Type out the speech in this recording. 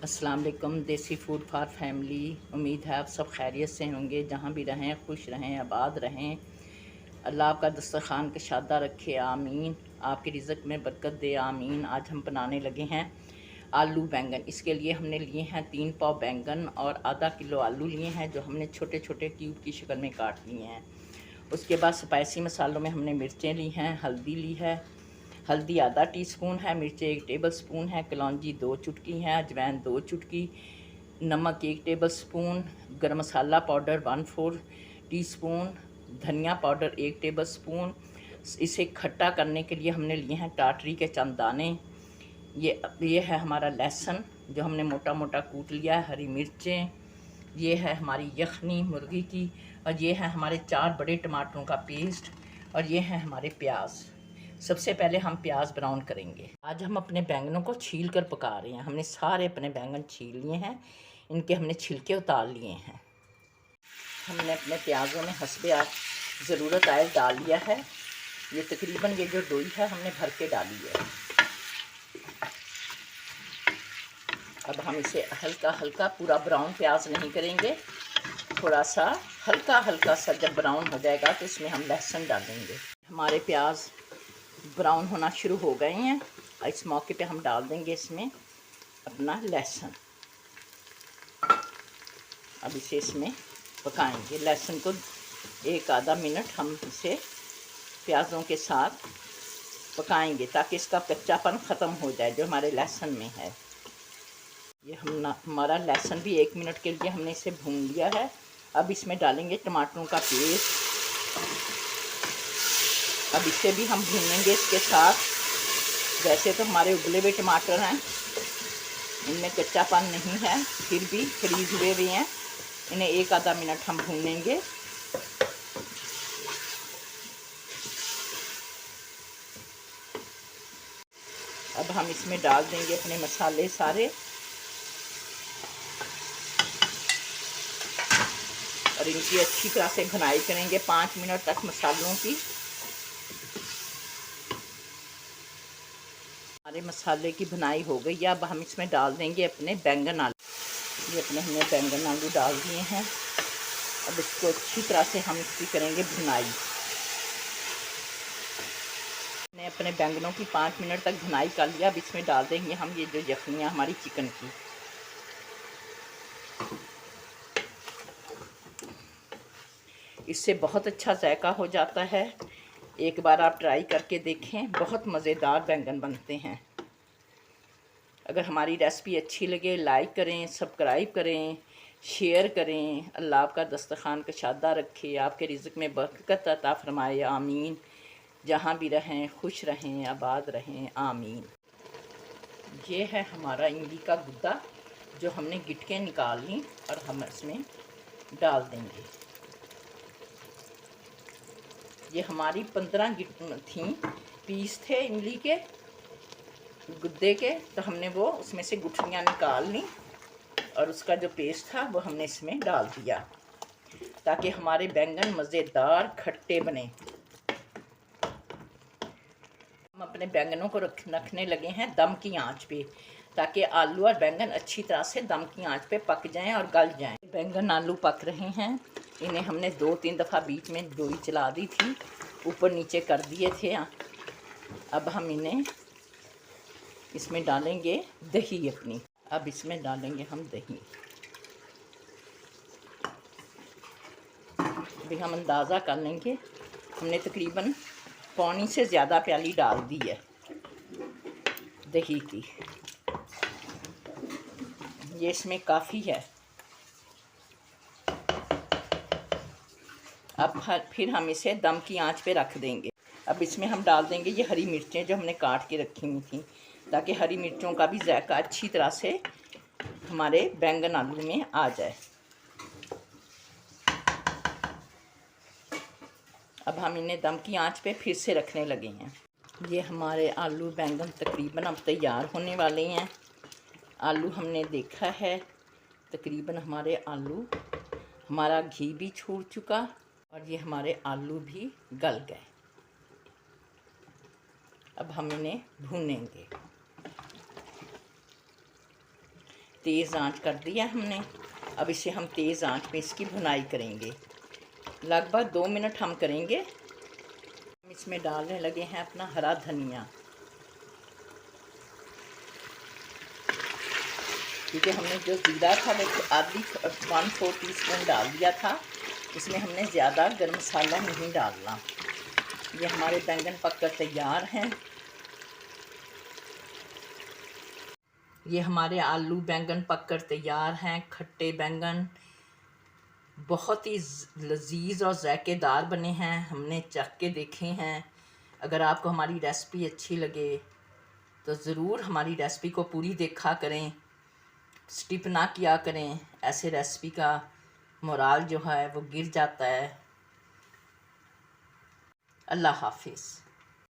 अस्सलाम वालेकुम। देसी फूड फॉर फैमिली। उम्मीद है आप सब खैरियत से होंगे, जहाँ भी रहें खुश रहें, आबाद रहें। अल्लाह आपका दस्तरखान कशादा रखे, आमीन। आपके रिज़्क़ में बरकत दे, आमीन। आज हम बनाने लगे हैं आलू बैंगन। इसके लिए हमने लिए हैं 3 पाव बैंगन और आधा किलो आलू लिए हैं, जो हमने छोटे छोटे क्यूब की शक्ल में काट लिए हैं। उसके बाद स्पाइसी मसालों में हमने मिर्चें ली हैं, हल्दी ली है, हल्दी आधा टीस्पून है, मिर्चें 1 टेबल स्पून है, कलौंजी 2 चुटकी हैं, अजवाइन 2 चुटकी, नमक 1 टेबल स्पून, गरम मसाला पाउडर 1/4 टीस्पून, धनिया पाउडर 1 टेबल स्पून। इसे खट्टा करने के लिए हमने लिए हैं टाटरी के चंद दाने। ये है हमारा लहसुन जो हमने मोटा मोटा कूट लिया है, हरी मिर्चें, ये है हमारी यखनी मुर्गी की, और ये है हमारे 4 बड़े टमाटरों का पेस्ट, और ये है हमारे प्याज। सबसे पहले हम प्याज ब्राउन करेंगे। आज हम अपने बैंगनों को छील कर पका रहे हैं। हमने सारे अपने बैंगन छील लिए हैं, इनके हमने छिलके उतार लिए हैं। हमने अपने प्याज़ों में हस्बे ज़रूरत आयल डाल लिया है। ये तकरीबन ये जो डोई है हमने भर के डाली है। अब हम इसे हल्का हल्का, पूरा ब्राउन प्याज नहीं करेंगे, थोड़ा सा हल्का हल्का सा जब ब्राउन हो जाएगा तो इसमें हम लहसुन डालेंगे। हमारे प्याज ब्राउन होना शुरू हो गए हैं। इस मौके पे हम डाल देंगे इसमें अपना लहसुन। अब इसे इसमें पकाएंगे। लहसुन को 1 आधा मिनट हम इसे प्याज़ों के साथ पकाएंगे ताकि इसका कच्चापन ख़त्म हो जाए जो हमारे लहसुन में है। ये हमारा लहसुन भी 1 मिनट के लिए हमने इसे भून लिया है। अब इसमें डालेंगे टमाटरों का पेस्ट। अब इसे भी हम भूनेंगे इसके साथ। वैसे तो हमारे उबले हुए टमाटर हैं, इनमें कच्चापन नहीं है, फिर भी फ्रीज हुए भी हैं। इन्हें 1 आधा मिनट हम भूनेंगे। अब हम इसमें डाल देंगे अपने मसाले सारे, और इनकी अच्छी तरह से भुनाई करेंगे 5 मिनट तक मसालों की। हमारे मसाले की भुनाई हो गई है। अब हम इसमें डाल देंगे अपने बैंगन आलू। ये अपने हमने बैंगन आलू डाल दिए हैं। अब इसको अच्छी तरह से हम इसकी करेंगे भुनाई। हमने अपने बैंगनों की 5 मिनट तक भुनाई कर लिया। अब इसमें डाल देंगे हम ये जो यखनियाँ हमारी चिकन की। इससे बहुत अच्छा जायका हो जाता है। एक बार आप ट्राई करके देखें, बहुत मज़ेदार बैंगन बनते हैं। अगर हमारी रेसिपी अच्छी लगे लाइक करें, सब्सक्राइब करें, शेयर करें। अल्लाह आपका दस्तरखान कशादा रखे, आपके रिज़्क़ में बरकत अता फरमाए, आमीन। जहाँ भी रहें खुश रहें, आबाद रहें, आमीन। ये है हमारा इमली का गुद्दा जो हमने गिटकें निकाल ली और हम इसमें डाल देंगे। ये हमारी 15 थी पीस थे इमली के गुद्दे के, तो हमने वो उसमें से गुठलियाँ निकाल ली और उसका जो पेस्ट था वो हमने इसमें डाल दिया ताकि हमारे बैंगन मज़ेदार खट्टे बने। हम अपने बैंगनों को रखने लगे हैं दम की आंच पे, ताकि आलू और बैंगन अच्छी तरह से दम की आंच पे पक जाएं और गल जाएं। बैंगन आलू पक रहे हैं। इन्हें हमने 2-3 दफ़ा बीच में डोई चला दी थी, ऊपर नीचे कर दिए थे। अब हम इन्हें इसमें डालेंगे दही अपनी। अब इसमें डालेंगे हम दही। अभी हम अंदाज़ा कर लेंगे, हमने तकरीबन पौनी से ज़्यादा प्याली डाल दी है दही की। ये इसमें काफ़ी है। अब फिर हम इसे दम की आंच पे रख देंगे। अब इसमें हम डाल देंगे ये हरी मिर्चें जो हमने काट के रखी हुई थी, ताकि हरी मिर्चों का भी जायका अच्छी तरह से हमारे बैंगन आलू में आ जाए। अब हम इन्हें दम की आंच पे फिर से रखने लगे हैं। ये हमारे आलू बैंगन तकरीबन अब तैयार होने वाले हैं। आलू हमने देखा है, तकरीबन हमारे आलू, हमारा घी भी छूट चुका और ये हमारे आलू भी गल गए। अब हम इन्हें भूनेंगे। तेज़ आंच कर दिया हमने। अब इसे हम तेज़ आंच पे इसकी भुनाई करेंगे, लगभग 2 मिनट हम करेंगे। हम इसमें डालने लगे हैं अपना हरा धनिया, क्योंकि हमने जो ज़ीरा था वो आधी 1/4 टीस्पून डाल दिया था। इसमें हमने ज़्यादा गर्म मसाला नहीं डालना। ये हमारे बैंगन पककर तैयार हैं। ये हमारे आलू बैंगन पककर तैयार हैं। खट्टे बैंगन बहुत ही लजीज और ज़ायकेदार बने हैं। हमने चख के देखे हैं। अगर आपको हमारी रेसिपी अच्छी लगे तो ज़रूर हमारी रेसिपी को पूरी देखा करें, स्किप ना किया करें। ऐसे रेसिपी का मोराल जो है वो गिर जाता है। अल्लाह हाफिज़।